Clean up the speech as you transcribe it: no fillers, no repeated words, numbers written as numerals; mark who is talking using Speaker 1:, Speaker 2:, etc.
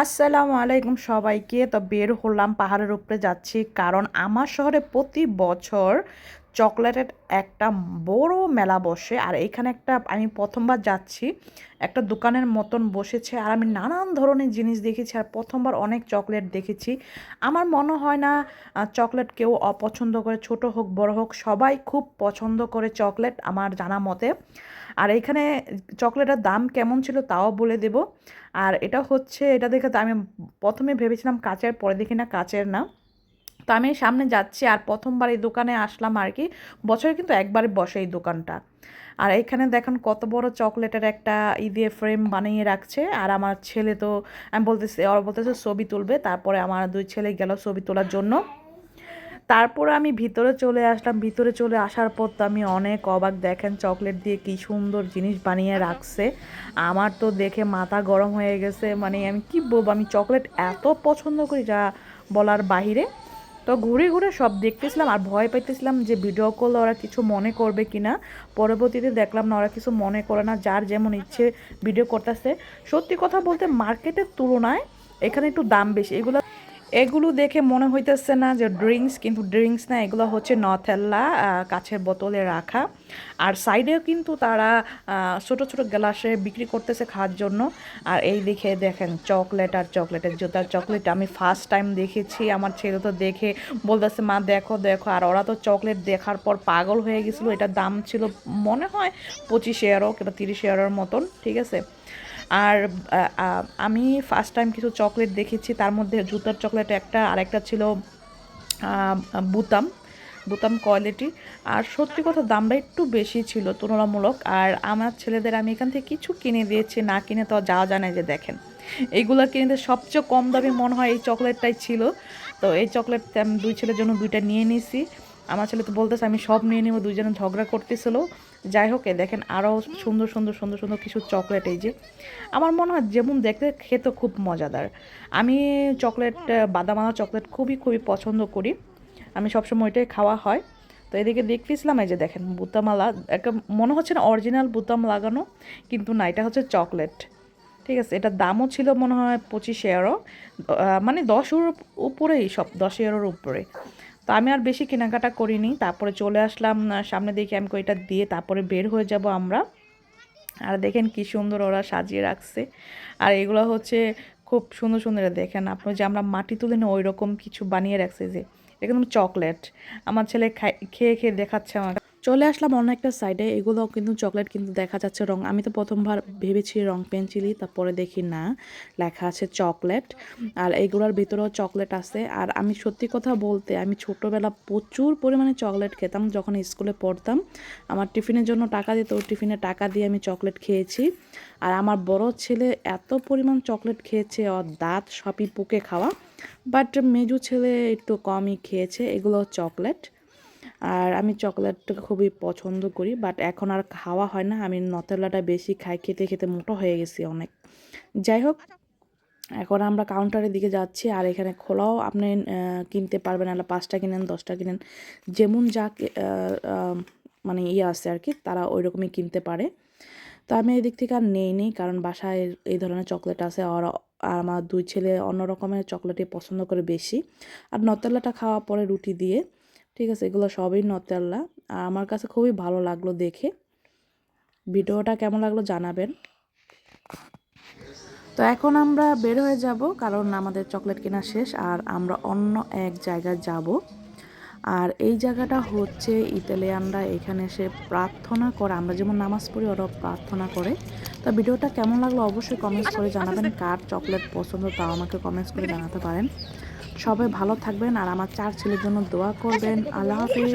Speaker 1: আসসালামু আলাইকুম সবাইকে। তো বের হলাম, পাহাড়ের উপরে যাচ্ছি, কারণ আমার শহরে প্রতি বছর চকলেটের একটা বড় মেলা বসে। আর এইখানে একটা আমি প্রথমবার যাচ্ছি, একটা দোকানের মতন বসেছে, আর আমি নানান ধরনের জিনিস দেখেছি, আর প্রথমবার অনেক চকলেট দেখেছি। আমার মনে হয় না চকলেট কেউ অপছন্দ করে, ছোট হোক বড় হোক সবাই খুব পছন্দ করে চকলেট আমার জানা মতে। আর এইখানে চকলেটের দাম কেমন ছিল তাও বলে দেব। আর এটা হচ্ছে, এটা দেখে তো আমি প্রথমে ভেবেছিলাম কাচের, পরে দেখি না কাচের না। তো আমি সামনে যাচ্ছি, আর প্রথমবার এই দোকানে আসলাম আর কি। বছরে কিন্তু একবারে বসে এই দোকানটা। আর এখানে দেখুন কত বড় চকলেটের একটা দিয়ে ফ্রেম বানিয়ে রাখছে। আর আমার ছেলে তো, আমি বলতেছি, ওরা বলতেছে ছবি তুলবে, তারপরে আমার দুই ছেলে গেল ছবি তোলার জন্য। তারপরে আমি ভিতরে চলে আসলাম। ভিতরে চলে আসার পর তো আমি অনেক অবাক, দেখেন চকলেট দিয়ে কি সুন্দর জিনিস বানিয়ে রাখছে। আমার তো দেখে মাথা গরম হয়ে গেছে, মানে আমি কি বলবো, আমি চকলেট এত পছন্দ করি যা বলার বাহিরে। তো ঘুরে ঘুরে সব দেখতেছিলাম, আর ভয় পাইতেছিলাম যে ভিডিও করলে ওরা কিছু মনে করবে কিনা। পরবর্তীতে দেখলাম না, ওরা কিছু মনে করে না, যার যেমন ইচ্ছে ভিডিও করতেছে। সত্যি কথা বলতে মার্কেটের তুলনায় এখানে একটু দাম বেশি। এগুলো এগুলো দেখে মনে হইতেছে না যে ড্রিঙ্কস, কিন্তু ড্রিঙ্কস না, এগুলো হচ্ছে নথেল্লা, কাছের বোতলে রাখা। আর সাইডেও কিন্তু তারা ছোট ছোট গ্লাসে বিক্রি করতেছে খাওয়ার জন্য। আর এই দিকে দেখেন চকলেট, আর চকলেটের জুতার চকলেট আমি ফার্স্ট টাইম দেখেছি। আমার ছেলে তো দেখে বলতেছে মা দেখো দেখো, আর ওরা তো চকলেট দেখার পর পাগল হয়ে গেছিলো। এটার দাম ছিল মনে হয় 25 ইউরো কিংবা 30 ইউরোর মতন, ঠিক আছে। আর আমি ফার্স্ট টাইম কিছু চকলেট দেখেছি, তার মধ্যে জুতার চকলেট একটা, আর একটা ছিল বুতাম, বুতাম কোয়ালিটি। আর সত্যি কথা দামটা একটু বেশি ছিল তুলনামূলক। আর আমার ছেলেদের আমি এখান থেকে কিছু কিনে দিয়েছি, না কিনে তো যাওয়া যায় না। যে দেখেন এইগুলো কিনে সবচেয়ে কম দামি মনে হয় এই চকলেটটাই ছিল। তো এই চকলেট আমি দুই ছেলের জন্য দুইটা নিয়ে নিয়েছি। আমার ছেলে তো বলতেছে আমি সব নিয়ে নেবো, দুইজনে ঝগড়া করতেছিল। যাই হোক, এ দেখেন আরও সুন্দর সুন্দর সুন্দর সুন্দর কিছু চকলেট। এই যে আমার মনে হয় যেমন দেখতে খেতে খুব মজাদার। আমি চকলেট, বাদামালা চকলেট খুবই খুবই পছন্দ করি। আমি সবসময় ওইটাই খাওয়া হয়। তো এদিকে দেখতেছিলাম, এই যে দেখেন বুতামালা, একটা মনে হচ্ছে না অরিজিনাল বুতাম লাগানো, কিন্তু না, এটা হচ্ছে চকলেট, ঠিক আছে। এটার দামও ছিল মনে হয় 25 ইউরো, মানে 10 ইউরোর উপরেই, সব 10 ইউরোর উপরে। তো আমি আর বেশি কেনাকাটা করিনি, তারপরে চলে আসলাম সামনে দিকে। আমি এটা দিয়ে তারপরে বের হয়ে যাব আমরা। আর দেখেন কি সুন্দর ওরা সাজিয়ে রাখছে। আর এগুলো হচ্ছে খুব সুন্দর সুন্দর, দেখেন আপনি যে আমরা মাটি তুলে না ওই রকম কিছু বানিয়ে রাখছে, যে একদম চকলেট। আমার ছেলে খেয়ে খেয়ে দেখাচ্ছে আমার। চলে আসলাম অন্য একটা সাইডে, এগুলো কিন্তু চকলেট, কিন্তু দেখা যাচ্ছে রং। আমি তো প্রথমবার ভেবেছি রং পেন্সিলই, তারপরে দেখি না, লেখা আছে চকলেট। আর এইগুলোর ভিতরেও চকলেট আছে। আর আমি সত্যি কথা বলতে, আমি ছোটোবেলা প্রচুর পরিমাণে চকলেট খেতাম যখন স্কুলে পড়তাম। আমার টিফিনের জন্য টাকা দিত, ওই টিফিনে টাকা দিয়ে আমি চকলেট খেয়েছি। আর আমার বড় ছেলে এত পরিমাণ চকলেট খেয়েছে, ওর দাঁত সবই পুকে খাওয়া। বাট মেজু ছেলে একটু কমই খেয়েছে এগুলো চকলেট। আর আমি চকলেটটা খুবই পছন্দ করি, বাট এখন আর খাওয়া হয় না। আমি নতেলাটা বেশি খাই, খেতে খেতে মোটা হয়ে গেছি অনেক। যাই হোক, এখন আমরা কাউন্টারের দিকে যাচ্ছি। আর এখানে খোলাও আপনি কিনতে পারবেন, আলা 5টা কিনেন 10টা কিনেন, যেমন যা মানে ইয়ে আছে আর কি, তারা ওই রকমই কিনতে পারে। তো আমি এই দিক থেকে আর নেই, কারণ বাসায় এই ধরনের চকলেট আছে। আর আর আমার দুই ছেলে অন্য রকমের চকলেটই পছন্দ করে বেশি। আর নতেলাটা খাওয়া পরে রুটি দিয়ে, ঠিক আছে। এগুলো সবই নতেল্লা। আর আমার কাছে খুবই ভালো লাগলো দেখে। ভিডিওটা কেমন লাগলো জানাবেন। তো এখন আমরা বের হয়ে যাব, কারণ আমাদের চকলেট কেনা শেষ, আর আমরা অন্য এক জায়গায় যাব। আর এই জায়গাটা হচ্ছে ইতালিয়ানরা এখানে এসে প্রার্থনা করে, আমরা যেমন নামাজ পড়ি ওরাও প্রার্থনা করে। তো ভিডিওটা কেমন লাগলো অবশ্যই কমেন্টস করে জানাবেন। কার চকলেট পছন্দ তাও আমাকে কমেন্টস করে জানাতে পারেন। সবাই ভালো থাকবেন, আর আমার 4 ছেলের জন্য দোয়া করবেন। আল্লাহ হাফিজ।